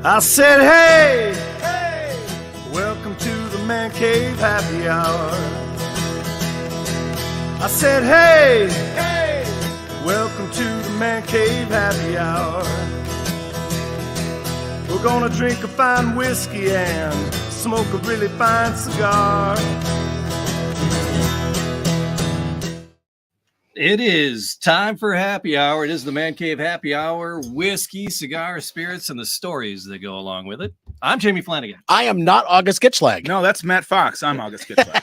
I said, hey, welcome to the Man Cave Happy Hour. I said, hey, welcome to the Man Cave Happy Hour. We're gonna drink a fine whiskey and smoke a really fine cigar. It is time for happy hour. It is the Man Cave Happy Hour. Whiskey, cigar, spirits, and the stories that go along with it. I'm Jamie Flanagan. I am not August Gitschlag. No, that's Matt Fox. I'm August Gitschlag.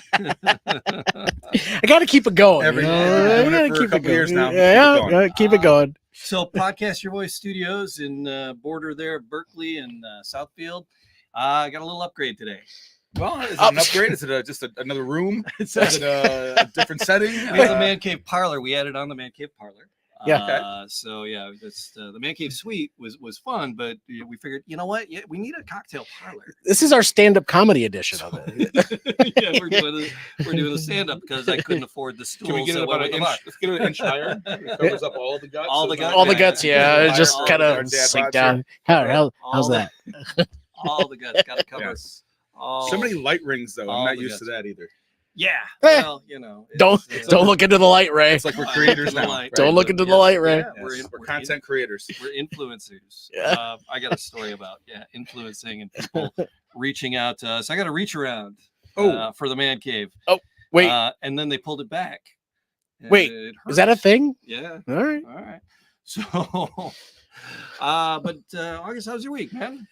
I got to keep it going. Every day. Doing it for a couple years now. Yeah, keep it going. So, Podcast Your Voice Studios in border there, Berkeley and Southfield. I got a little upgrade today. Well, is it an upgrade? Is it just another room? Is it a different setting? We have the Man Cave Parlor. We added on the Man Cave Parlor. Yeah. So yeah, just the Man Cave Suite was fun, but we figured, you know what? Yeah, we need a cocktail parlor. This is our stand-up comedy edition of it. Yeah, we're doing the stand-up because I couldn't afford the stools. Can we get it about an inch? Let's get it an inch higher. It covers up all the guts. All the guts. All the guts, yeah. It just kind of sink down. How's that? All the guts got to cover. Yes. So many light rings, though. I'm not used to that either. Yeah. Well, you know. Don't look into the light, Ray. It's like we're creators now. Right? Don't look into the light, Ray. Yeah, We're content creators. We're influencers. Yeah. I got a story about influencing and people reaching out to us. I got a reach around for the Man Cave. Oh, wait. And then they pulled it back. Wait, is that a thing? Yeah. All right. So, but August, how's your week, man?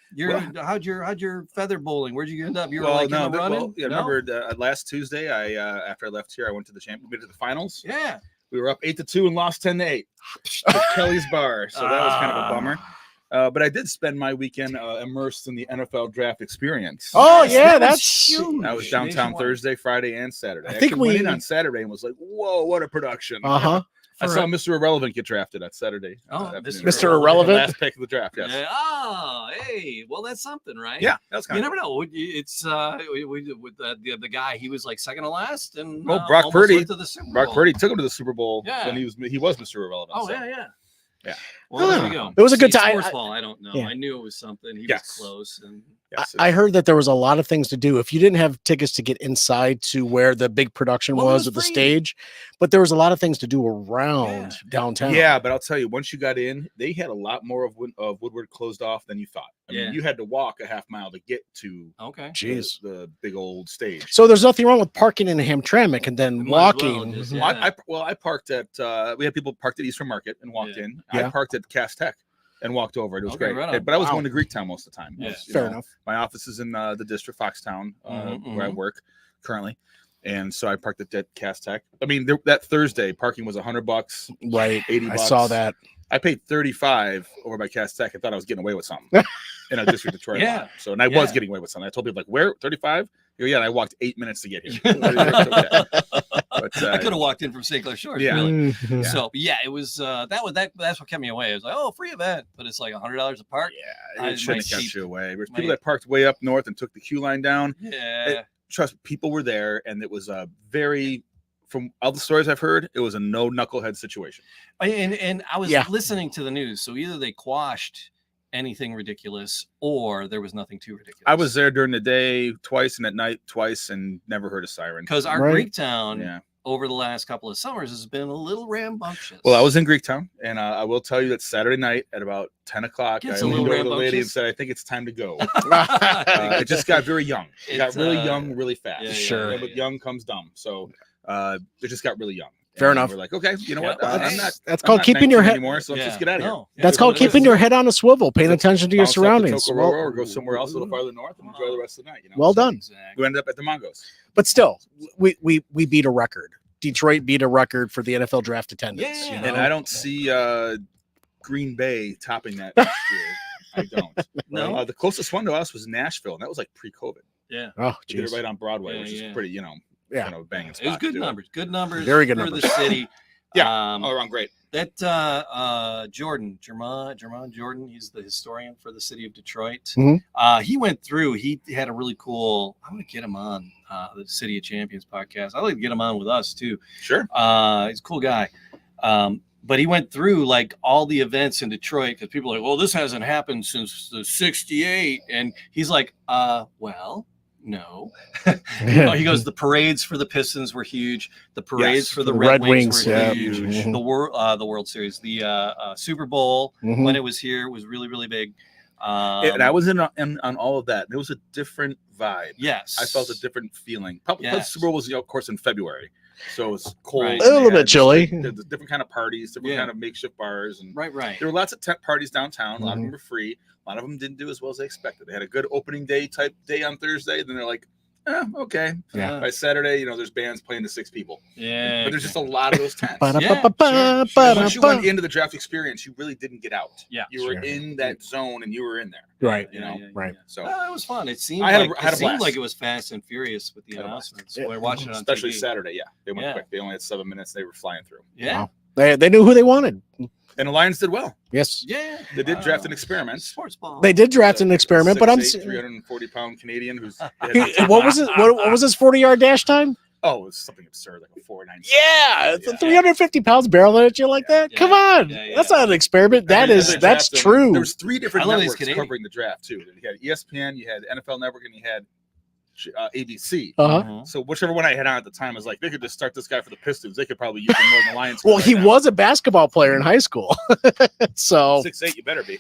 How'd your feather bowling? Where'd you end up? You were running. Remember last Tuesday? After I left here, I went to the to the finals. Yeah, we were up 8-2 and lost 10-8 at Kelly's Bar. So that was kind of a bummer. But I did spend my weekend immersed in the NFL draft experience. Oh yeah, that's huge. I was downtown Thursday, Friday, and Saturday. I think we went in on Saturday and was like, "Whoa, what a production!" I saw Mr. Irrelevant get drafted on Saturday. Oh, Mr. Irrelevant, last pick of the draft. Yes. Yeah. Oh, hey, well, that's something, right? Yeah, that's kind of. You never know. It's with the guy. He was like second to last, and Brock Purdy. Brock Purdy took him to the Super Bowl. Yeah. When he was Mr. Irrelevant. Oh so. Yeah. Well, there we go. It was a good time. Sports ball, I don't know. Yeah. I knew it was something. He was close. And I heard that there was a lot of things to do. If you didn't have tickets to get inside to where the big production was at the stage, but there was a lot of things to do around downtown. Yeah, but I'll tell you, once you got in, they had a lot more of Woodward closed off than you thought. I mean, you had to walk a half mile to get to the big old stage. So there's nothing wrong with parking in Hamtramck and then walking. I parked at we had people parked at Eastern Market and walked in. I parked at Cass Tech and walked over. It was great. Right but I was going to Greektown most of the time. Fair enough. My office is in the district, Foxtown, where I work currently. And so I parked at Cass Tech. I mean, that Thursday parking was $100, right? $80. I saw that. I paid $35 over by Cass Tech. I thought I was getting away with something in a district Detroit. Yeah. So, and I was getting away with something. I told people, like, where? 35? Yeah, and I walked 8 minutes to get here. But, I could have walked in from St. Clair Shores. Yeah. Really. So, it was that's what kept me away. It was like, free event, but it's like $100 a park. Yeah, it shouldn't have kept you away. There's people that parked way up north and took the queue line down. Yeah. Trust me, people were there, and it was a very, from all the stories I've heard, it was a no knucklehead situation. And I was listening to the news, so either they quashed anything ridiculous or there was nothing too ridiculous. I was there during the day twice and at night twice and never heard a siren. Because our Greektown over the last couple of summers has been a little rambunctious. Well, I was in Greektown, and I will tell you that Saturday night at about 10 o'clock, I leaned over the lady and said, I think it's time to go. It just got very young. It got really young really fast. Sure. But young comes dumb. So it just got really young. Fair enough. We're like, okay, you know what? That's called keeping your head anymore. So let's just get out of here. That's called keeping your head on a swivel, paying attention to your surroundings. Or go somewhere else a little farther north and enjoy the rest of the night. You know? Well done. We ended up at the Mongos. But still, we beat a record. Detroit beat a record for the NFL draft attendance. Yeah. And I don't see Green Bay topping that next year. I don't. No. The closest one to us was Nashville, and that was like pre-COVID. Yeah. Oh, we did it right on Broadway, which is pretty, kind of a banging spot. It was good numbers. Good numbers. Very good for numbers. the city. All around great. That Jermaine Jordan, he's the historian for the city of Detroit. Mm-hmm. He went through, he had a really cool, I'm going to get him on the City of Champions podcast. I'd like to get him on with us too. Sure. He's a cool guy. but he went through like all the events in Detroit because people are like, well, this hasn't happened since the '68, and he's like, well, no. He goes, the parades for the Pistons were huge. The parades for the Red Wings were huge. The World Series, the Super Bowl when it was here was really, really big. And I was in on all of that. There was a different vibe. Yes, I felt a different feeling. Probably the Super Bowl was, of course, in February, so it's cold, right. A little bit chilly. There's different kind of parties, different kind of makeshift bars, and right. There were lots of tent parties downtown. A lot of them were free. A lot of them didn't do as well as they expected. They had a good opening day type day on Thursday. Then they're like, okay. Yeah. By Saturday, there's bands playing to 6 people. Yeah. But there's just a lot of those tents. Once you went into the draft experience, you really didn't get out. Yeah. You were in that zone and you were in there. Right. Right. So it was fun. It seemed like it was fast and furious with the announcements. We're watching it on especially TV. Saturday. Yeah. They went quick. They only had 7 minutes. They were flying through. Yeah. Wow. They knew who they wanted. And the Lions did well. Yes. Yeah. They did draft an experiment. Sports ball. They did draft an experiment, but I'm 340-pound Canadian who's what was it? What was his 40-yard dash time? Oh, it was something absurd, like a 4.9. Yeah, 350 pounds barreling at you like that. Come on, that's not an experiment. That's true. There was 3 different networks covering the draft too. You had ESPN, you had NFL Network, and you had ABC. So whichever one I had on at the time was like, they could just start this guy for the Pistons. They could probably use him more than the Lions. Well, he was a basketball player in high school, so 6'8", you better be.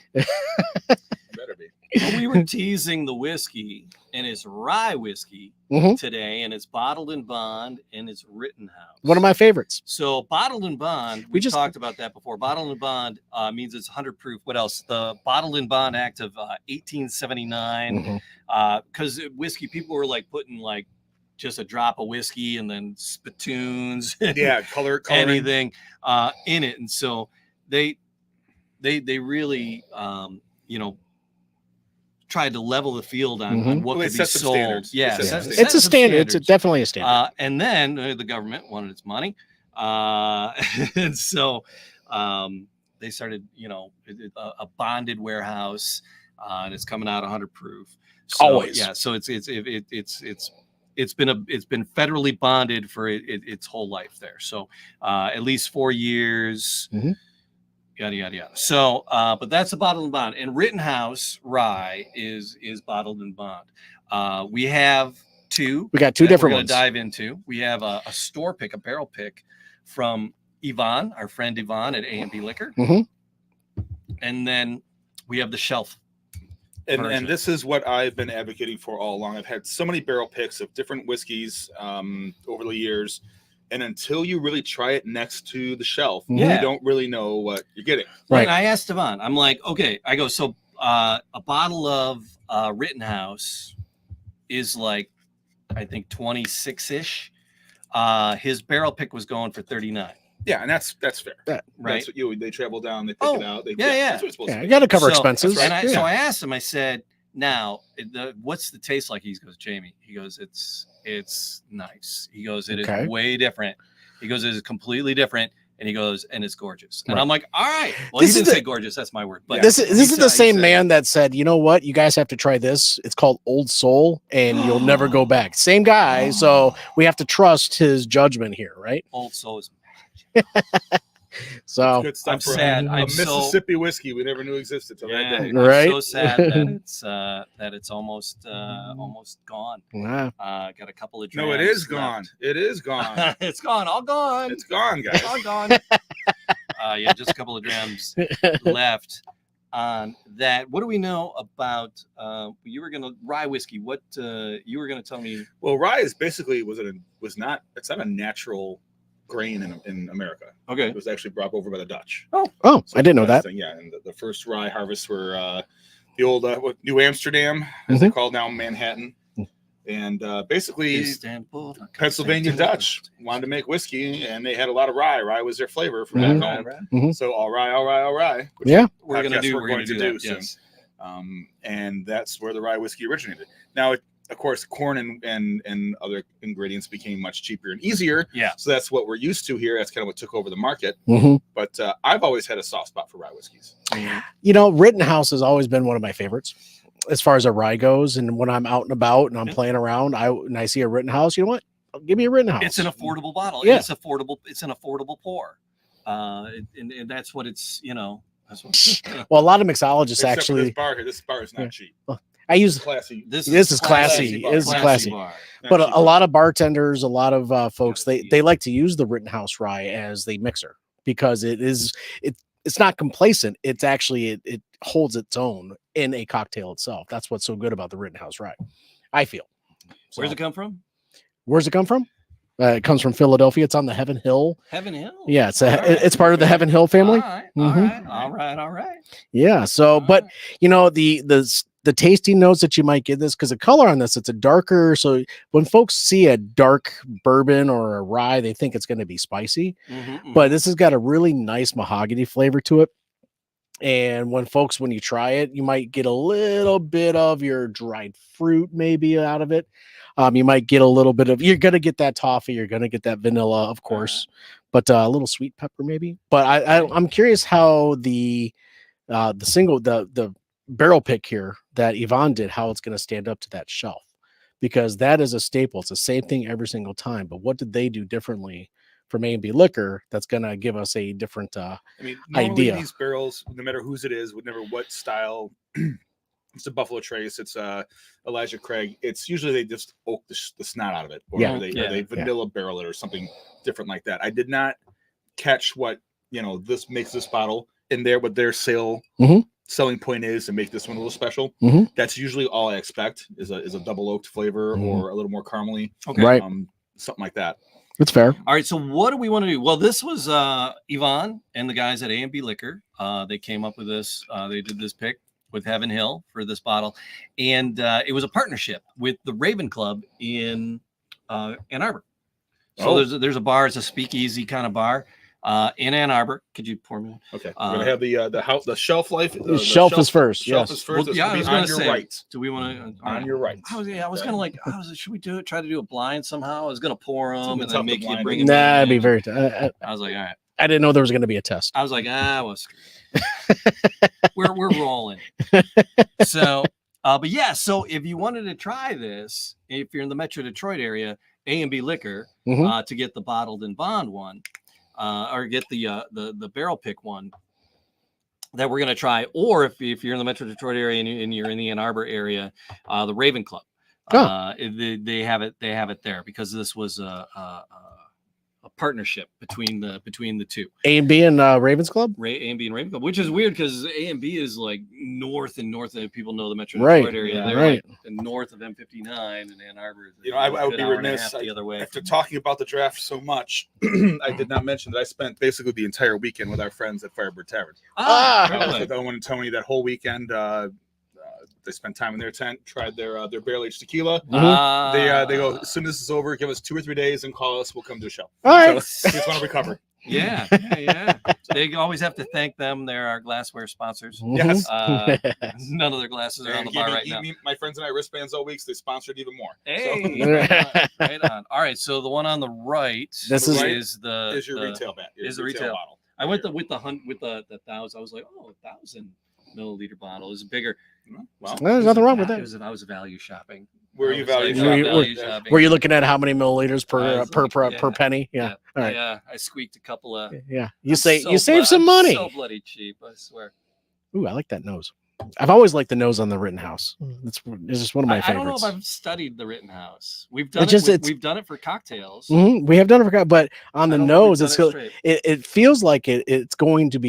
Well, we were teasing the whiskey, and it's rye whiskey today, and it's bottled in bond, and it's Rittenhouse. One of my favorites. So bottled in bond, we just talked about that before. Bottled in bond means it's 100 proof. What else? The Bottled in Bond Act of 1879. Because whiskey, people were like putting like just a drop of whiskey and then spittoons, color anything in it, and so they really tried to level the field on what could be sold. Yeah, it's a standard. It's definitely a standard. And then the government wanted its money, and so they started, a bonded warehouse, and it's coming out 100 proof. So, always. Yeah. So it's been federally bonded for its whole life there. So at least 4 years. Yada yada yada. So, but that's a bottled in bond, and Rittenhouse Rye is bottled in bond. We have two. We got 2 different ones to dive into. We have a store pick, a barrel pick from Yvonne, our friend Yvonne at A&B Liquor, and then we have the shelf. And this is what I've been advocating for all along. I've had so many barrel picks of different whiskeys over the years. And until you really try it next to the shelf, you don't really know what you're getting. Right. And I asked Yvonne, I'm like, okay, I go, so a bottle of Rittenhouse is like, I think 26-ish. His barrel pick was going for 39. Yeah, and that's fair. Right. That's what they travel down, they pick it out. That's what it's supposed to be. You got to cover expenses. Right. So I asked him, I said, now, what's the taste like? He goes, Jamie. He goes, it's nice. He goes, it is way different. He goes, it is completely different. And he goes, and it's gorgeous. And I'm like, all right. Well, he didn't say gorgeous. That's my word. But this is the same man that said, you know what? You guys have to try this. It's called Old Soul, and you'll never go back. Same guy. So we have to trust his judgment here, right? Old Soul is So I'm sad. I'm Mississippi whiskey we never knew existed till that day. Right? I'm so sad that it's almost gone. Wow. Got a couple of drams. No, it is gone. It is gone. It's gone. All gone. It's gone, guys. All gone. Just a couple of drams left on that. What do we know about? You were gonna rye whiskey. What you were gonna tell me? Well, rye is basically it's not a natural grain in America. Okay. It was actually brought over by the Dutch. Oh, I didn't know that. Yeah, and the first rye harvests were the old New Amsterdam, as they're called now, Manhattan. And basically, Istanbul, Pennsylvania Dutch wanted to make whiskey, and they had a lot of rye. Rye was their flavor from back home. So all rye. Yeah, we're going to do soon. Yes. And that's where the rye whiskey originated. Now, of course, corn and other ingredients became much cheaper and easier. Yeah. So that's what we're used to here. That's kind of what took over the market. But I've always had a soft spot for rye whiskeys. Rittenhouse has always been one of my favorites as far as a rye goes. And when I'm out and about and I'm playing around, I see a Rittenhouse, you know what? Give me a Rittenhouse. It's an affordable bottle. Yeah. It's affordable. It's an affordable pour. and that's what it's, that's what. Well, a lot of mixologists Except actually. For this bar here. This bar is not cheap. Well, I use Classy. This is classy. This is classy. Bar. But a lot of bartenders, a lot of folks, they like to use the Rittenhouse Rye as the mixer because it's not complacent. It's actually it holds its own in a cocktail itself. That's what's so good about the Rittenhouse Rye, I feel. So, Where's it come from? Where's it come from? It comes from Philadelphia. It's on the Heaven Hill. Heaven Hill. Yeah, it's part of the Heaven Hill family. All right. Yeah. So, but the tasting notes that you might get this because the color on this, it's a darker. So when folks see a dark bourbon or a rye, they think it's going to be spicy, but this has got a really nice mahogany flavor to it. And when you try it, you might get a little bit of your dried fruit maybe out of it. You might get a little bit of, you're going to get that toffee. You're going to get that vanilla, of course, but a little sweet pepper maybe. But I'm curious how the barrel pick here that Yvonne did, how it's going to stand up to that shelf, because that is a staple. It's the same thing every single time. But what did they do differently from A&B Liquor that's going to give us a different idea? These barrels, no matter whose it is, whatever what style, it's a Buffalo Trace, it's Elijah Craig. It's usually they just oak the snot out of it, or they vanilla barrel it or something different like that. I did not catch what this makes this bottle in there, what their selling point is to make this one a little special. That's usually all I expect is a double oaked flavor or a little more caramely, right? Something like that. That's fair. All right, so what do we want to do? Well, this was Yvonne and the guys at A&B Liquor. They came up with this. They did this pick with Heaven Hill for this bottle, and it was a partnership with the Raven Club in Ann Arbor. So there's a bar. It's a speakeasy kind of bar in Ann Arbor. Could you pour me one? Okay, we're gonna have the shelf life. The shelf is first. Shelf is first. Well, I was gonna say, right. do we want to on your right? I was kind of like, should we try to do a blind somehow? I was gonna pour them and then make you bring them. Nah, it'd be very. I was like, all right. I didn't know there was going to be a test. I was like, well, screw it. we're rolling. So, but yeah. So if you wanted to try this, if you're in the Metro Detroit area, A&B Liquor to get the bottled and bond one. Or get the barrel pick one that we're going to try, or if you're in the Metro Detroit area and you're in the Ann Arbor area, the Raven Club, they have it there because this was a partnership between the two. A&B and Ravens Club? A&B and Raven Club, which is weird because A&B is like north and people know the Metro right. Detroit area. Yeah, they're right. like north of M59 and Ann Arbor. I would be remiss the other way. After talking about the draft so much, I did not mention that I spent basically the entire weekend with our friends at Firebird Tavern. I was with Owen and Tony that whole weekend. They spent time in their tent, tried their barrel aged tequila. They go, as soon as this is over, give us 2 or 3 days and call us. We'll come to a show. All right. So just want to recover. Yeah. They always have to thank them. They're our glassware sponsors. Yes. None of their glasses are on the bar right now. My friends and I wristbands all week, so they sponsored even more. Hey, So. right on. All right, so the one on the right is your retail bat. Is the retail bottle. I went with the 1,000. I was like, 1,000 milliliter bottle is bigger. Well, there's nothing wrong with that. I was value shopping. Where are you value shopping? Were you looking at how many milliliters per penny? Yeah. All right. Yeah, I squeaked a couple of. Yeah, you save some money. So bloody cheap, I swear. Ooh, I like that nose. I've always liked the nose on the Rittenhouse. It's just one of my favorites. I don't know if I've studied the Rittenhouse. We've done we've done it for cocktails. We have done it for, but on the nose, it feels like it's going to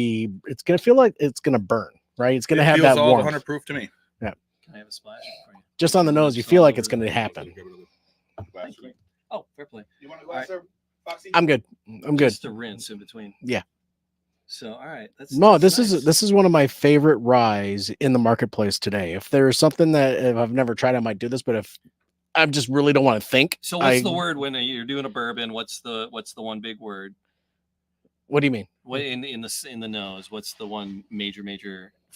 feel like it's going to burn. Right, it's going to have that warmth. 100 proof to me. Yeah. Can I have a splash for you? Just on the nose, you feel like it's going to happen. Oh, fair play. You want a glass there, Foxy? I'm good. Just a rinse in between. Yeah. So, all right. This is one of my favorite ryes in the marketplace today. If there's something that if I've never tried, I might do this. But if I just really don't want to think. So, what's the word when you're doing a bourbon? What's the one big word? What do you mean? What in the nose? What's the one major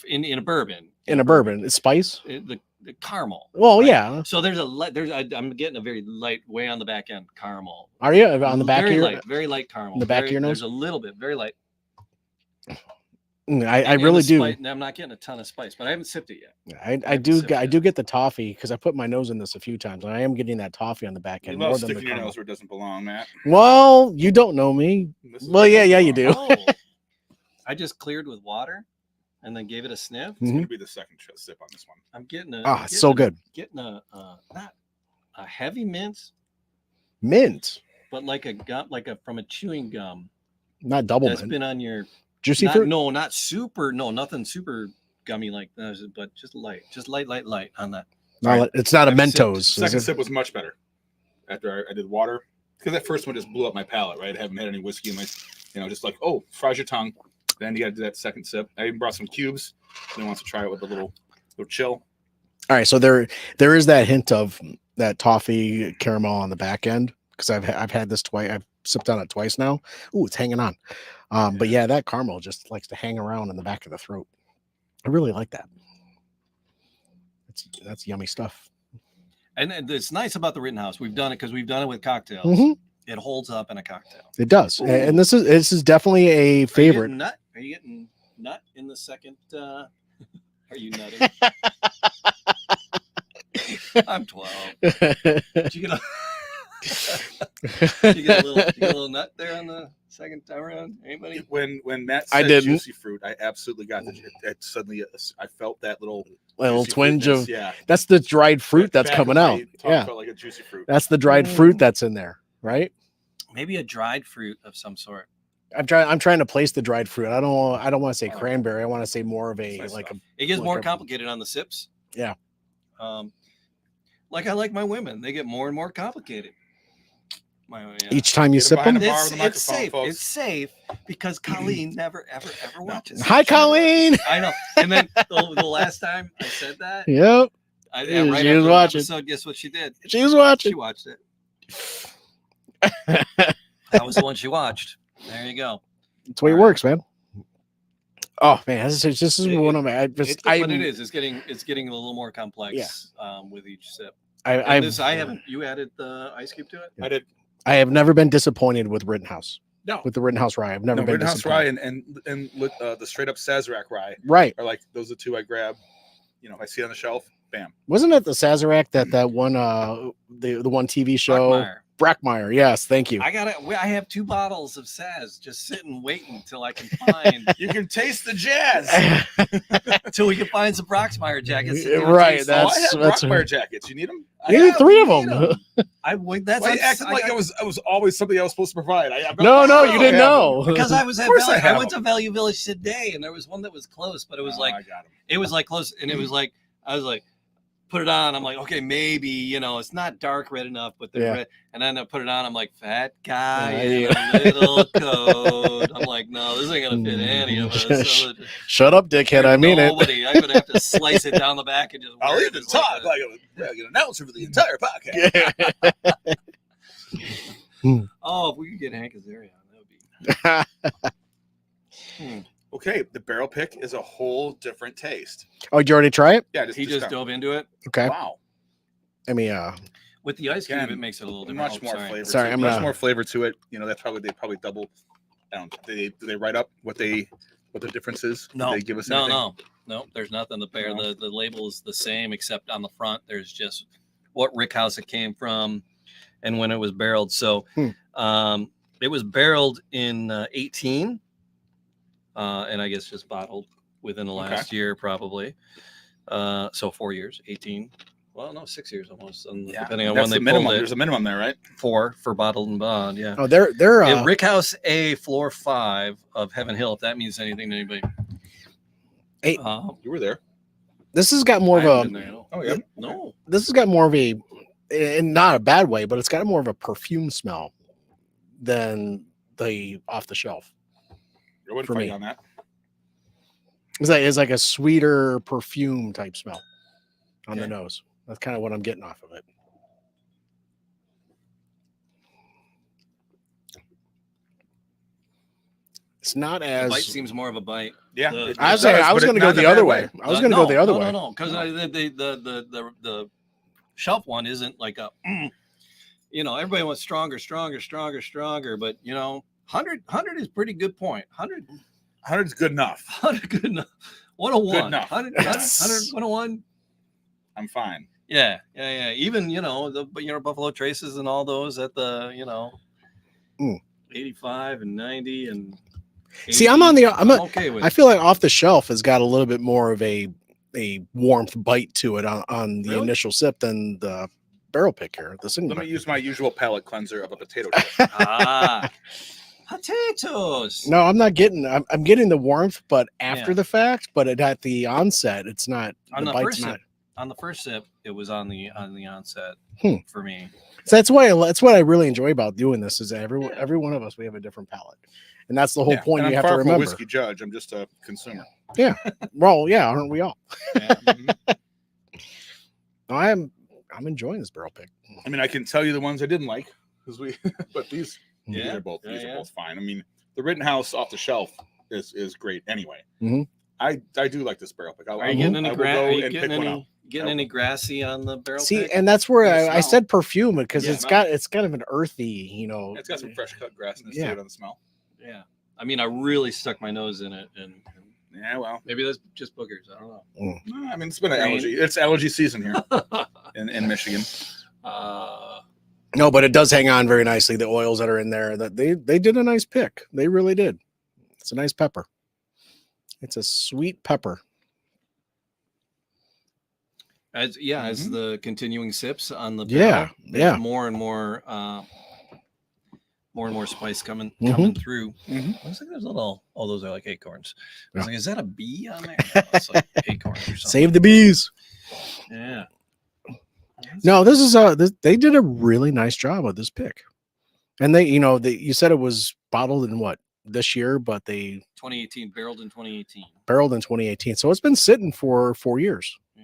in a bourbon? In a bourbon, it's spice. The caramel. Well, right? Yeah. So I'm getting a very light way on the back end caramel. Are you on the back very of your light, very light caramel? The back of your nose. There's a little bit, very light. I really do. I'm not getting a ton of spice, but I haven't sipped it yet. I do get the toffee because I put my nose in this a few times, and I am getting that toffee on the back end more than the sticking your nose where it doesn't belong, Matt. Well, you don't know me. Well, yeah, you do. Oh. I just cleared with water and then gave it a sniff. It's going to be the second sip on this one. I'm getting it's so good. Getting a not a heavy mint, but like a gum, from a chewing gum. Not double that's mint. Been on your juicy fruit. No, not super. No, nothing super gummy like that. But just light on that. No, it's not a Mentos. Second sip was much better after I did water, because that first one just blew up my palate. Right, I haven't had any whiskey in my, just like, oh, fries your tongue. Then you got to do that second sip. I even brought some cubes. He wants to try it with a little chill. All right, so there is that hint of that toffee caramel on the back end, because I've had this twice. I've sipped on it twice now. Ooh, it's hanging on. But yeah, that caramel just likes to hang around in the back of the throat. I really like that. That's yummy stuff. And it's nice about the Rittenhouse. We've done it because we've done it with cocktails. Mm-hmm. It holds up in a cocktail. It does. Ooh. And this is definitely a favorite. Are you getting nut in the second? Are you nutting? I'm 12. Did you get a little nut there on the second time around? Anybody? When Matt said juicy fruit, I absolutely got it. Suddenly, I felt that little twinge fruitness. of that's the dried fruit that's coming out. Yeah, felt like a juicy fruit. That's the dried fruit that's in there, right? Maybe a dried fruit of some sort. I'm trying to place the dried fruit. I don't want to say cranberry. I want to say more of a It gets more complicated on the sips. Yeah. Like I like my women, they get more and more complicated. Each time you sip them, it's safe. Folks. It's safe because Colleen never ever watches. Hi, Colleen. I know. And then the last time I said that, yep, right she was watching. Episode, guess what she did? She was watching. She watched it. That was the one she watched. There you go. That's the way it works, man. Oh man, this is one of my. What it is. It's getting a little more complex. With each sip. I haven't. You added the ice cube to it. I did. I have never been disappointed with Rittenhouse. No, with the Rittenhouse Rye, I've never been Rittenhouse Rye and the straight up Sazerac Rye. Right. Are like those are the two I grab. If I see it on the shelf, bam. Wasn't it the Sazerac that one the one TV show? Brackmeyer. Yes, thank you. I have 2 bottles of Saz just sitting waiting till I can find. You can taste the jazz till we can find some Brackmeyer jackets. Right. I have Brackmeyer jackets. You need them? You need 3 of them. I acted like I was always something I was supposed to provide. No, you didn't know. Because I was I went to Value Village today, and there was one that was close, but it was I got them. It was like close, and it was like I was like, put it on. I'm like, okay, maybe it's not dark red enough, but they're red. And then I put it on. I'm like, fat guy in a little coat. I'm like, no, this ain't gonna fit any of us. So shut up, dickhead. I mean it. I'm gonna have to slice it down the back and just. I'll even talk like an announcer for the entire podcast. Oh, if we could get Hank Azaria on, that would be. Okay, the barrel pick is a whole different taste. Oh, did you already try it? Yeah, he just dove into it. Okay. Wow. I mean, with the ice cube, it makes it a little different. Much more flavor. Sorry, much more flavor to it. That's they probably double. Do they write up what the difference is? No, they give us no. There's nothing. The label is the same except on the front. There's just what rick house it came from, and when it was barreled. So, it was barreled in 18. And I guess just bottled within the last year, probably. So 4 years, 18. Well, no, 6 years almost. Depending on when they pulled it. There's a minimum there, right? 4 for bottled and bond. Yeah. Oh, they're Rickhouse A floor 5 of Heaven Hill. If that means anything to anybody. Hey, you were there. This has got more of a. Oh yeah. No. This has got more of a, in not a bad way, but it's got more of a perfume smell than the off the shelf. I wouldn't fight on that. It's like a sweeter perfume type smell on the nose. That's kind of what I'm getting off of it. It's not as. The bite seems more of a bite. Yeah, I was going to go the other way. I was going to go the other way. No, because the shelf one isn't like a. Everybody wants stronger, but 100 is pretty good point. 100's good enough. 100 good enough. 101. Good enough. 100, 101. I'm fine. Yeah. Even, the Buffalo Traces and all those at the, 85 and 90 and 80. See, I'm okay with it. I feel like Off the Shelf has got a little bit more of a warmth bite to it on the initial sip than the barrel pick here. Let me use my usual palate cleanser of a potato chip. Potatoes. No, I'm not getting. I'm getting the warmth, but after the fact. But at the onset, it's not. On the first sip, on the first sip, it was on the onset for me. So that's what I really enjoy about doing this is that every one of us, we have a different palate, and that's the whole point. And you I'm have to remember. A whiskey judge. I'm just a consumer. Yeah. Well, yeah, aren't we all? Yeah. I'm enjoying this barrel pick. I mean, I can tell you the ones I didn't like but these. These are both fine. I mean, the Rittenhouse Off the Shelf is great anyway. Mm-hmm. I do like this barrel pick. Are you getting any grassy on the barrel pick? And that's where I said perfume because it's kind of an earthy, It's got some fresh cut grassiness to it on the smell. Yeah. I mean, I really stuck my nose in it and well, maybe that's just boogers. I don't know. No, I mean, it's been an allergy. It's allergy season here in Michigan. No, but it does hang on very nicely. The oils that are in there, that they did a nice pick. They really did. It's a nice pepper. It's a sweet pepper. As the continuing sips on the barrel, more and more spice coming through. Looks like there's those are like acorns. I was like, is that a bee on there? No, it's like acorns or something. Save the bees. Yeah. No, this is they did a really nice job with this pick. And you said it was bottled in this year, but 2018, barreled in 2018. Barreled in 2018. So it's been sitting for 4 years. Yeah,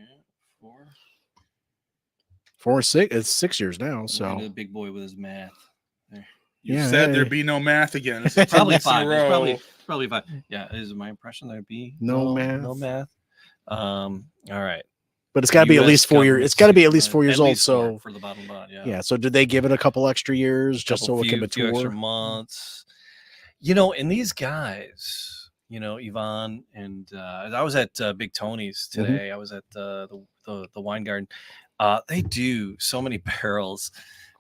6. It's 6 years now. So the big boy with his math. You said there'd be no math again. It's probably 5. It's probably 5. Yeah, is my impression there'd be no math. No math. All right. But it's got to be at least 4 years. It's got to be at least 4 years old. So for the bottom line, yeah. So did they give it a couple extra years just so it can mature? Few extra months. And these guys, Yvonne and I was at Big Tony's today. I was at the wine garden. They do so many barrels.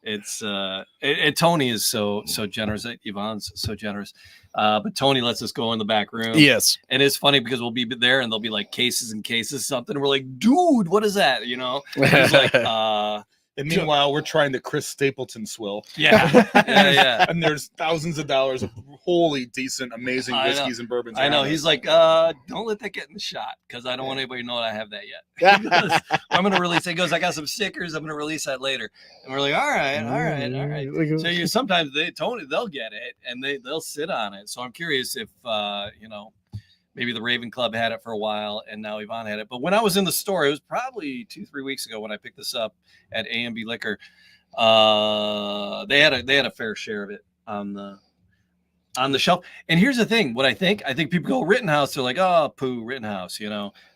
It's and Tony is so generous. Yvonne's so generous. But Tony lets us go in the back room. Yes. And it's funny because we'll be there and there'll be like cases and cases, something. We're like, dude, what is that? He's like, and meanwhile, we're trying to Chris Stapleton swill. Yeah. And there's thousands of dollars of wholly decent, amazing whiskeys and bourbons. I know. He's like, don't let that get in the shot because I don't want anybody to know I have that yet. I'm going to release it. He goes, I got some stickers. I'm going to release that later. And we're like, all right. So sometimes they'll get it and they'll sit on it. So I'm curious if, maybe the Raven Club had it for a while and now Yvonne had it. But when I was in the store, it was probably 2-3 weeks ago when I picked this up at A&B Liquor. They had a fair share of it on the shelf. And here's the thing, what I think people go Rittenhouse, they're like, oh, poo, Rittenhouse,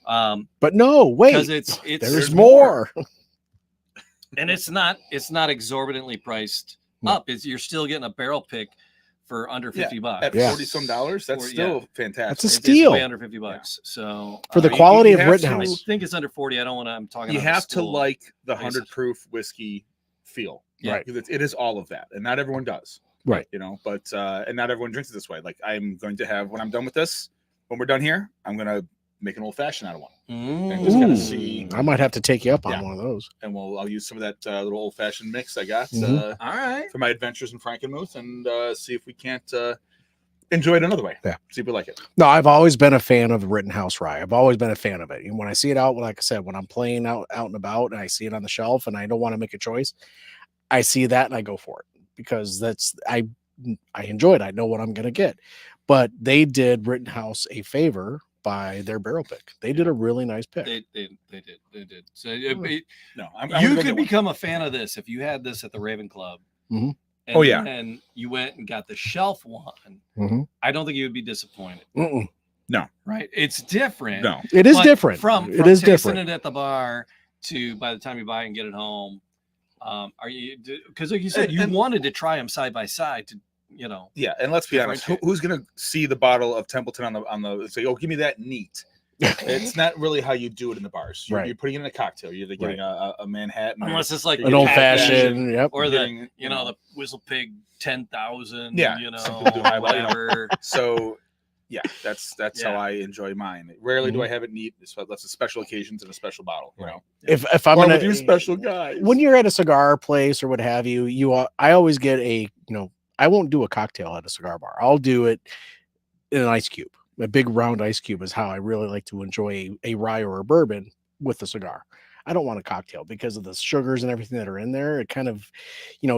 But no, wait, because there's more. And it's not exorbitantly priced up. You're still getting a barrel pick for under $50 at $40-some. That's still fantastic. That's a steal. It's way under $50. So for the quality of Rittenhouse, I think it's under 40. I'm talking. You have to like the 100 proof whiskey feel, right? Because it is all of that, and not everyone does, right? But and not everyone drinks it this way. Like I'm going to have when I'm done with this, when we're done here, I'm gonna make an old fashioned out of one. And just kind of see. I might have to take you up on one of those. And I'll use some of that little old fashioned mix I got. All right. For my adventures in Frankenmuth, and see if we can't enjoy it another way. Yeah. See if we like it. No, I've always been a fan of Rittenhouse Rye. I've always been a fan of it. And when I see it out, like I said, when I'm playing out and about and I see it on the shelf and I don't want to make a choice, I see that and I go for it because I enjoy it. I know what I'm going to get. But they did Rittenhouse a favor by their barrel pick. They did a really nice pick. They did. So you could become a fan of this if you had this at the Raven Club. Mm-hmm. And you went and got the shelf one. Mm-hmm. I don't think you would be disappointed. Mm-mm. No, right? It's different. No, it is different. From it is tasting different it at the bar to by the time you buy it and get it home. Are you? Because like you said, you wanted to try them side by side to you know. Yeah, and let's be honest, who's gonna see the bottle of Templeton on the say, oh, give me that neat. It's not really how you do it in the bars. You're putting it in a cocktail. You're either getting a Manhattan, unless it's like an old fashioned, or the the Whistle Pig 10,000, you know, whatever. So yeah, that's how I enjoy mine. Rarely do I have it neat. That's a special occasions in a special bottle. You know, if I'm gonna do special guys when you're at a cigar place or what have you, I always get I won't do a cocktail at a cigar bar. I'll do it in an ice cube. A big round ice cube is how I really like to enjoy a rye or a bourbon with the cigar. I don't want a cocktail because of the sugars and everything that are in there. It kind of,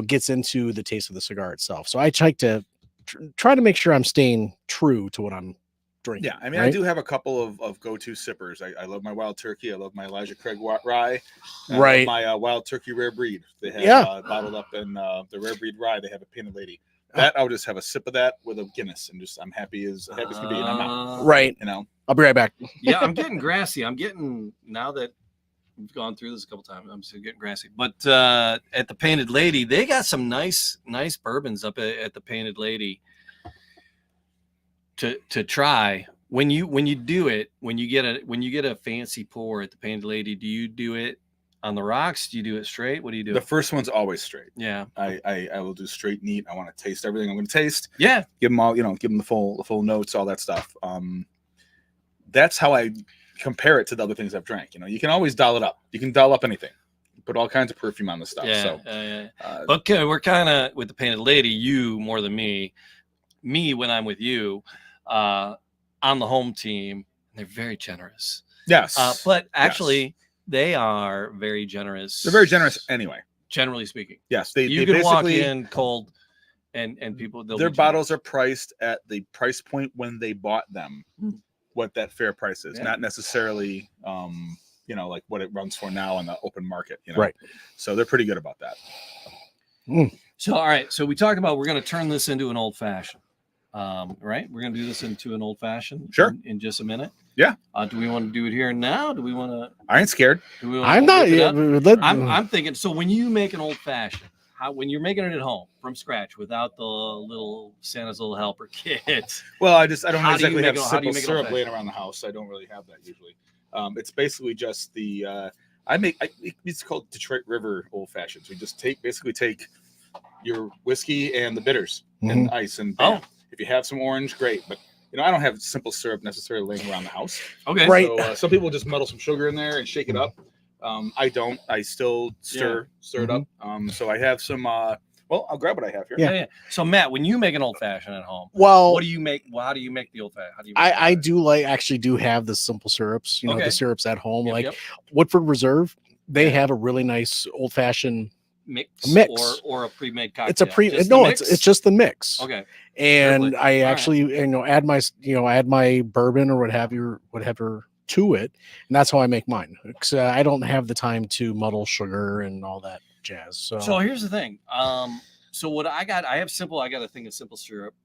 gets into the taste of the cigar itself. So I like to try to make sure I'm staying true to what I'm drinking. Yeah, I mean, right? I do have a couple of go-to sippers. I love my Wild Turkey. I love my Elijah Craig Rye. I love my Wild Turkey Rare Breed. They have bottled up in the Rare Breed Rye. They have a Painted Lady. That I'll just have a sip of that with a Guinness, and I'm happy as can be. And I'm out. Right. I'll be right back. Yeah, I'm getting grassy. Now that we've gone through this a couple times, I'm still getting grassy. But at the Painted Lady, they got some nice bourbons up at the Painted Lady to try. When you do it, when you get a fancy pour at the Painted Lady, do you do it on the rocks? Do you do it straight? What do you do? The first one's always straight. Yeah. I will do straight neat. I want to taste everything I'm going to taste. Yeah. Give them all, give them the full notes, all that stuff. That's how I compare it to the other things I've drank. You can always dial it up. You can dial up anything. Put all kinds of perfume on the stuff. Yeah. Okay, we're kind of with the Painted Lady, you more than me. Me when I'm with you on the home team, they're very generous. Yes. But actually they are very generous. They're very generous anyway. Generally speaking. Yes. You can walk in cold and people, their bottles are priced at the price point when they bought them, what that fair price is, not necessarily like what it runs for now on the open market. Right. So they're pretty good about that. So all right. So we talked about we're going to turn this into an old fashioned. Right? We're going to do this into an old fashioned. Sure. In just a minute. Yeah. Do we want to do it here and now? Do we want to? I ain't scared. I'm not. I'm thinking. So when you make an old fashioned, when you're making it at home from scratch without the little Santa's little helper kit. Well, I don't exactly have simple syrup laying around the house. I don't really have that usually. It's basically just the it's called Detroit River old fashions. We just take your whiskey and the bitters and ice and bam. If you have some orange, great. But I don't have simple syrup necessarily laying around the house. Okay. Right. So some people just muddle some sugar in there and shake it up. I don't. I still stir it up. So I have some. Well, I'll grab what I have here. Yeah. So Matt, when you make an old fashioned at home, what do you make? Well, how do you make the old fashioned? I do have the simple syrups. The syrups at home, Woodford Reserve. They have a really nice old fashioned mix or a pre-made cocktail. It's just the mix. Okay. And really? I actually add my bourbon or whatever to it, and that's how I make mine. Because I don't have the time to muddle sugar and all that jazz. So here's the thing. So what I got a thing of simple syrup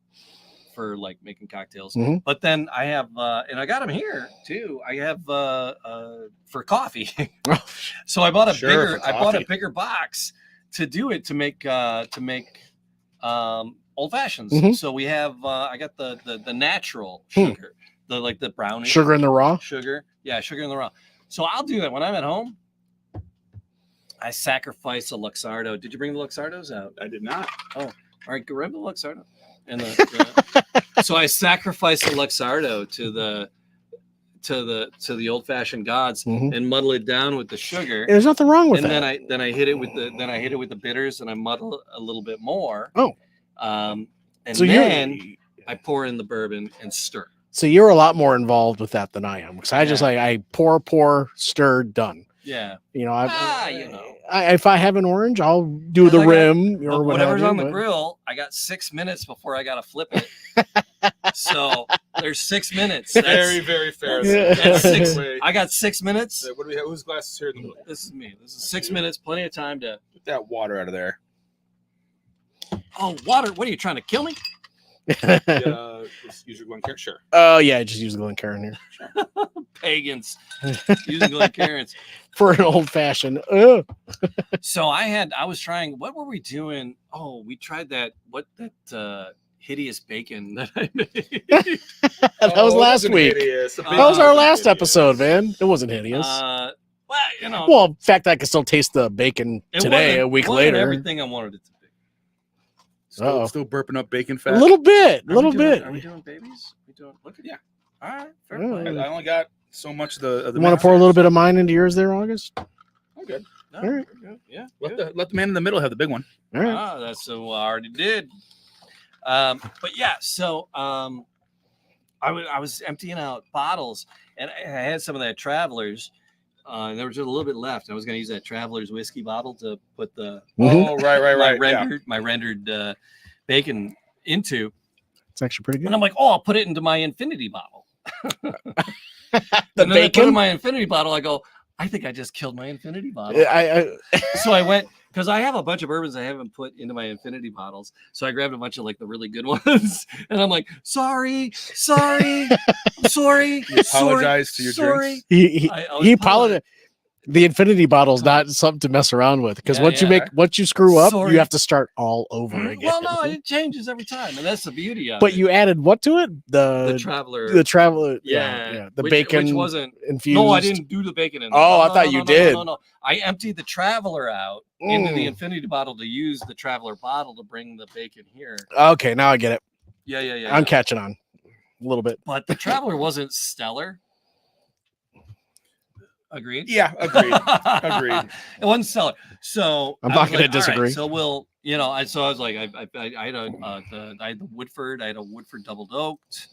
for like making cocktails. But then I have and I got them here too. I have for coffee. So I bought a bigger box to do it to make old fashions. So we have I got the natural sugar, the brownish sugar in the raw sugar. Yeah, sugar in the raw. So I'll do that when I'm at home. I sacrifice a Luxardo. Did you bring the Luxardos out? I did not. Oh, all right. Grab the Luxardo. And so I sacrifice the Luxardo to the old fashioned gods and muddle it down with the sugar. There's nothing wrong with that. And then I hit it with the bitters and I muddle a little bit more. And so then I pour in the bourbon and stir. So you're a lot more involved with that than I am, because I just I pour, stir, done. Yeah. If I have an orange, I'll do the rim or whatever's on the grill. I got 6 minutes before I got to flip it. So there's 6 minutes. That's very, very fair. I got 6 minutes. What do we have? Whose glass is here? This is me. This is 6 minutes. Plenty of time to get that water out of there. Oh, water. What are you trying to kill me? Just use your Glencairn. Sure. Oh yeah, just use Glencairn here. Pagans using Glencairns for an old fashioned. So I was trying. What were we doing? Oh, we tried that hideous bacon that I made. That was last week. That was our last episode, man. It wasn't hideous. Well, in fact, I can still taste the bacon today, a week later. Everything I wanted it to be. Still burping up bacon fat. A little bit. Are we doing babies? Look at All right. Fair play. I only got so much of the. You want to pour a little bit of mine into yours there, August? I'm good. No, all right. Good. Yeah. Let the man in the middle have the big one. All right. That's so I already did. But yeah, so I was emptying out bottles, and I had some of that Travelers. There was just a little bit left. I was going to use that Travelers whiskey bottle to put the my rendered bacon into. It's actually pretty good. And I'm like, I'll put it into my infinity bottle. The bacon? I put it in my infinity bottle. I go, I think I just killed my infinity bottle. So I went, because I have a bunch of bourbons I haven't put into my infinity bottles. So I grabbed a bunch of like the really good ones. And I'm like, sorry. You apologize to your drinks. He apologized. The infinity bottle is not something to mess around with, because once you screw up, you have to start all over again. Well, no, it changes every time, and that's the beauty of it. But you added what to it? The Traveler. Yeah. The bacon which wasn't infused. No, I didn't do the bacon in there. I thought you did. No. I emptied the Traveler out into the infinity bottle to use the Traveler bottle to bring the bacon here. Okay, now I get it. Yeah. I'm catching on a little bit. But the Traveler wasn't stellar. Agreed. Yeah, agreed. It wasn't stellar. So I'm not going to disagree. Right, so we'll, so I was like, I had the Woodford. I had a Woodford double oaked.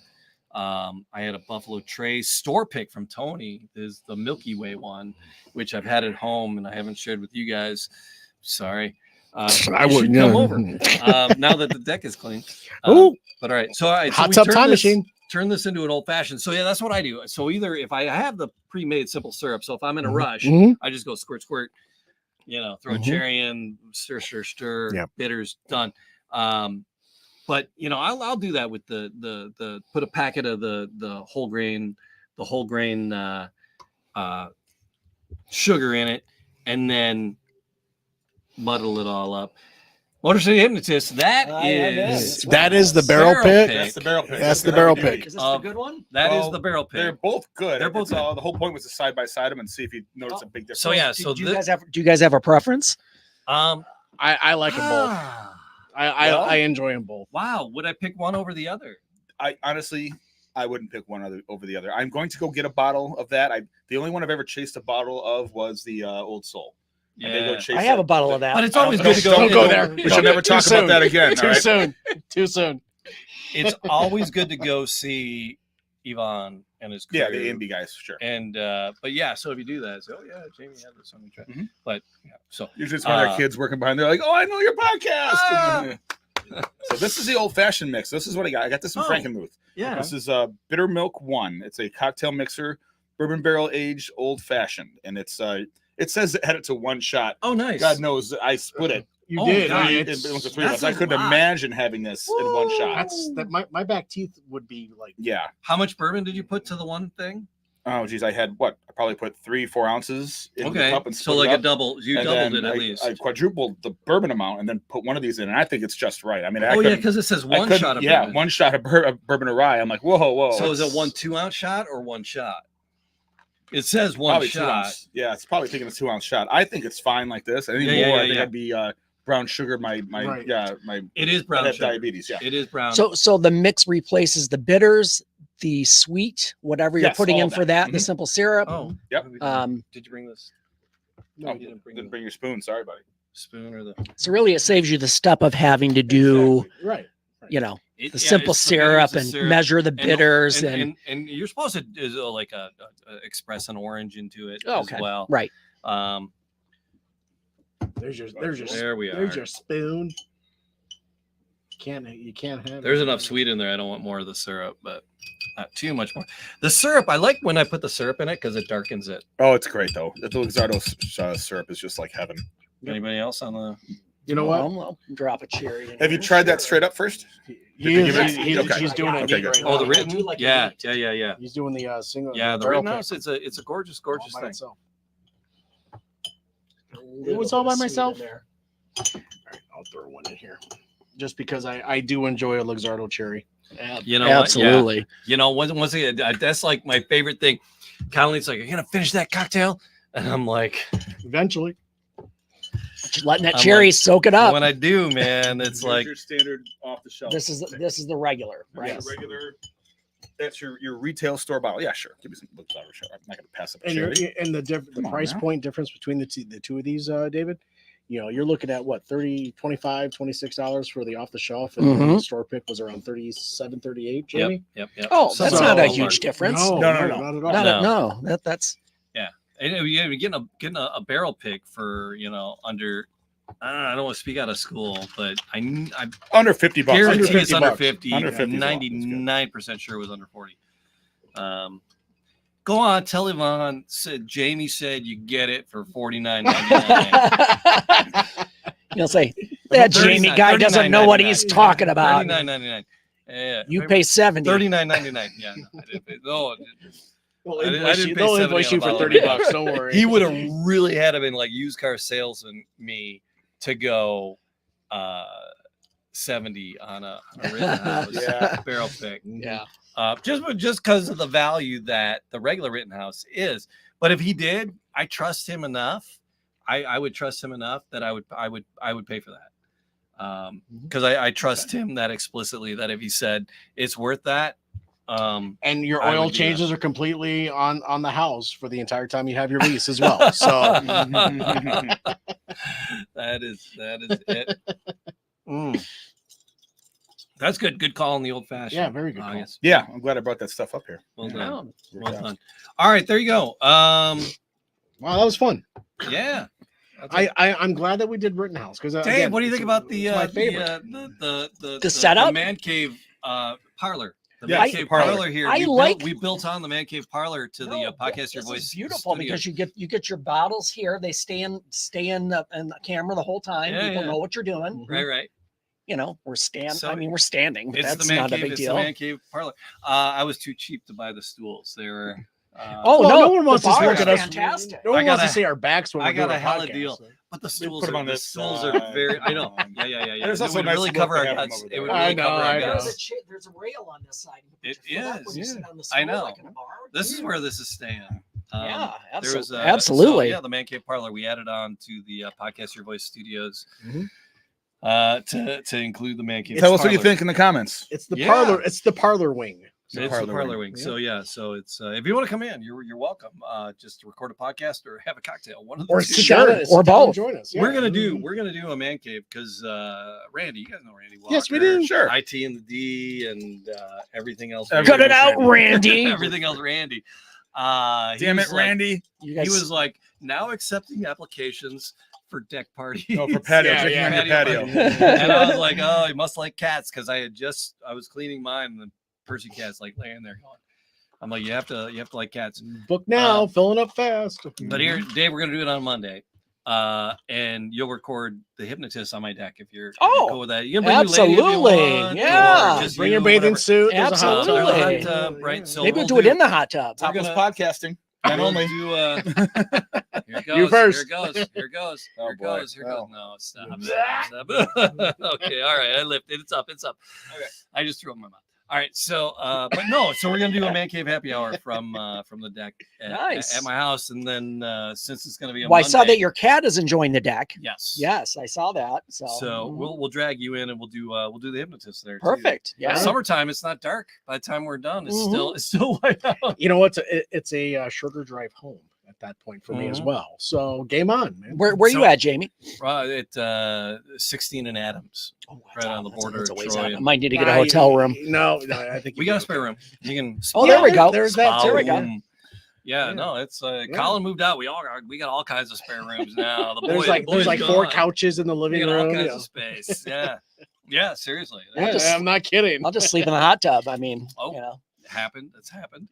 I had a Buffalo Trace store pick from Tony. Is the Milky Way one, which I've had at home and I haven't shared with you guys. Sorry. I wouldn't come over now that the deck is clean. But all right. So hot tub time machine. Turn this into an old fashioned. So yeah, that's what I do. So either if I have the pre-made simple syrup, so if I'm in a rush, I just go squirt, throw a cherry in, stir, bitters, done. But I'll do that with the put a packet of the whole grain sugar in it, and then muddle it all up. Motor City Hypnotist, that is the barrel pick. That's the barrel pick. That's the barrel pick. Is this the good one? That is the barrel pick. They're both good. They're both good. The whole point was to side by side them and see if you notice a big difference. So yeah, do you guys have a preference? I like them both. I enjoy them both. Wow, would I pick one over the other? I honestly wouldn't pick one over the other. I'm going to go get a bottle of that. The only one I've ever chased a bottle of was the Old Soul. Yeah, I have a bottle of that. But it's always good to go. Don't go there. We should never talk about that again. Too soon. It's always good to go see Yvonne and his crew. Yeah, the AMB guys, sure. And but yeah, so if you do that, Jamie had this on the track. But so usually it's one of their kids working behind. They're like, "Oh, I know your podcast." So this is the old fashioned mix. This is what I got. I got this from Frankenmuth. Yeah, this is Bitter Milk 1. It's a cocktail mixer, bourbon barrel aged old fashioned, and it's it says add it to one shot. Oh, nice. God knows I split it. You did. It was the three of us. I couldn't imagine having this in one shot. My back teeth would be like. Yeah. How much bourbon did you put to the one thing? Oh, geez. I had I probably put 3-4 ounces in the cup and split so like it up. a double. You doubled it at least. I quadrupled the bourbon amount and then put one of these in, and I think it's just right. I mean, because it says one shot of bourbon. One shot of bourbon or rye. I'm like, whoa. So is it 1 2-ounce shot or one shot? It says one probably shot. 2 ounce. Yeah, it's probably taking a 2-ounce shot. I think it's fine like this. I think I think I'd be brown sugar. My it is brown sugar. Diabetes. Yeah, it is brown. So the mix replaces the bitters, the sweet, whatever you're putting in for that, the simple syrup. Oh, yep. Did you bring this? No, you didn't bring your spoon. Sorry, buddy. Spoon or the. So really, it saves you the step of having to do the simple syrup and measure the bitters and you're supposed to do like a express an orange into it as well. Right. There we are. There's your spoon. You can't have. There's enough sweet in there. I don't want more of the syrup, but not too much more. The syrup, I like when I put the syrup in it because it darkens it. Oh, it's great though. The Luxardo syrup is just like heaven. Anybody else on the? You know what? I'll drop a cherry. Have you tried that straight up first? He's doing it. Okay, good. Oh, the written. written? Yeah. He's doing the single. Yeah, the barrel Rittenhouse. pick. It's a gorgeous All thing. by itself. It was all by myself. All right, I'll throw one in here, just because I do enjoy a Luxardo cherry. You know, Absolutely. Yeah. You know, once again, that's like my favorite thing. Colleen's like, "Are you gonna finish that cocktail?" And I'm like, eventually. Just letting that cherry soak it up. When I do, man, it's like your standard off the shelf. This is the regular, right? Yeah, regular. That's your retail store bottle. Yeah, sure. Give me some Luxardo. Sure. I'm not gonna pass up a cherry. And the price point difference between the two of these, David. You know, you're looking at what, $30, $25, $26 for the off the shelf, and the store pick was around $37, $38. Jamie. Yep. Oh, that's not a huge difference. No, not at all. No, that's yeah. And you're getting a barrel pick for under. I don't want to speak out of school, but I under $50. Guarantee it's under 50. 50. Under 50. 99% sure it was under 40. Go on, tell Yvonne. Said Jamie said you get it for $49.99. You'll say that Jamie guy doesn't know what he's talking about. $39.99. Yeah, you pay $70. $39.99. Yeah, no, I didn't pay. No, They'll invoice you for $30. Don't worry. He would have really had to been like used car salesman me to go 70 on a Rittenhouse barrel pick. Yeah. Just because of the value that the regular Rittenhouse is. But if he did, I trust him enough. I would trust him enough that I would pay for that. Because I trust him that explicitly that if he said it's worth that. And your oil changes are completely on the house for the entire time you have your lease as well. So that is it. That's good. Good call on the old fashioned. Yeah, very good call. Yeah, I'm glad I brought that stuff up here. Well done. Well done. All right, there you go. Wow, that was fun. Yeah. I'm glad that we did Rittenhouse because Dave, what do you think about the setup? The man cave parlor. The man cave parlor here. We built on the man cave parlor to the podcast Your Voice. It's beautiful studio. because you get your bottles here. They stay in the camera the whole time. People know what you're doing. Right. You know, we're standing. But it's that's the man not cave. a big It's deal. the man cave parlor. I was too cheap to buy the stools. They were. No one wants to look at us. Fantastic. No one wants to see our backs when I we're doing got a hell podcast, of a deal. so. But the stools are very. I know. Yeah. There's also it would really cover our guts. It would really cover our guts. There's a rail on this side. It is. I know. This is where this is staying. Yeah, there was absolutely. the man cave parlor. We added on to the podcast Your Voice studios. To include the man cave. Tell us what you think in the comments. It's the parlor. It's the parlor wing. It's the parlor wing. So it's if you want to come in, you're welcome. Just to record a podcast or have a cocktail. One of the two. Or both. Join us. Yeah. We're gonna do a man cave because Randy, you guys know Randy Walker. Yes, we do. Sure. IT and the D and everything else. Cut it out, Randy. Everything else, Randy. Damn it, Randy. He was like now accepting applications for deck parties. No, for patio. Patio. And I was like, oh, he must like cats because I was cleaning mine and the Percy cat's like laying there going. I'm like, you have to like cats. Book now, filling up fast. But here, Dave, we're gonna do it on Monday. And you'll record the hypnotist on my deck if you're cool with that. You can bring absolutely, your lady if you want, yeah. Just bring your bathing suit. Absolutely, right? So maybe we'll do it in the hot tub. Topless podcasting. Not only. Here it goes. You first. Here goes. Oh, Here boy. goes. Oh. No, stop. Okay, all right. I lifted. It's up. Okay. I just threw it in my mouth. All right, so so we're gonna do a man cave happy hour from the deck at my house, and then since it's gonna be I saw that your cat is enjoying the deck. Yes, I saw that. So we'll drag you in and we'll do the hypnotist there. Perfect. Too. Yeah. Summertime, it's not dark. By the time we're done, it's still light out. You know what? It's a shorter drive home at that point for me as well. So game on, man. Where you at, Jamie? At 16 and Adams. Oh, right on the border of Troy. I might need to get a hotel room. No, I think we got a spare room. You can. Oh, there we go. There's that. There we go. Yeah, no, it's Colin moved out. We got all kinds of spare rooms now. There's like 4 couches in the living room. All kinds of space. Yeah, seriously. I'm not kidding. I'll just sleep in the hot tub. I mean, It's happened.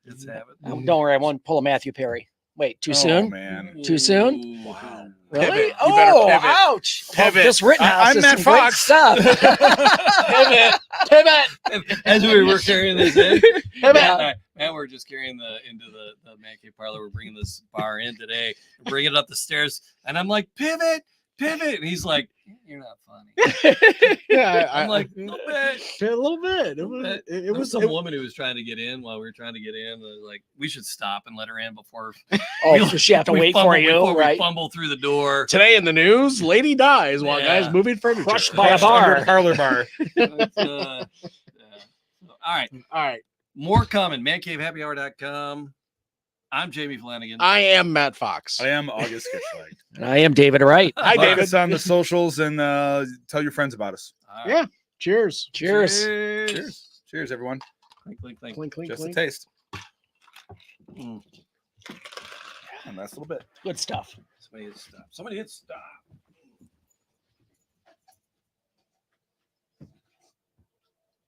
It's happened. Don't worry, I won't pull a Matthew Perry. Wait, too soon? Man. Too soon? Wow. Really? Pivot. You Oh, better pivot. ouch. Pivot. Well, this Rittenhouse I'm is Matt some great Fox. stuff. Pivot. As we were carrying this in, Matt we're just carrying into the man cave parlor. We're bringing this bar in today, bringing it up the stairs, and I'm like, pivot, and he's like, you're not funny. Yeah, I'm like, a little bit. a little bit. It was was some woman who was trying to get in while we were trying to get in. Like, we should stop and let her in before. Oh, so she have to wait for you, before right? We fumble through the door. Today in the news, lady dies while guys moving furniture. Crushed by a bar. Parlor bar. All right. More coming. ManCaveHappyHour.com. I'm Jamie Flanagan. I am Matt Fox. I am August Kitschlag. And I am David Wright. Hi, Like David. us on the socials and tell your friends about us. All right. Yeah. Cheers. Cheers, everyone. Clink, clink, clink. Clink, clink, Just clink. a taste. Mm. A nice little bit. Good stuff. Somebody hit stop.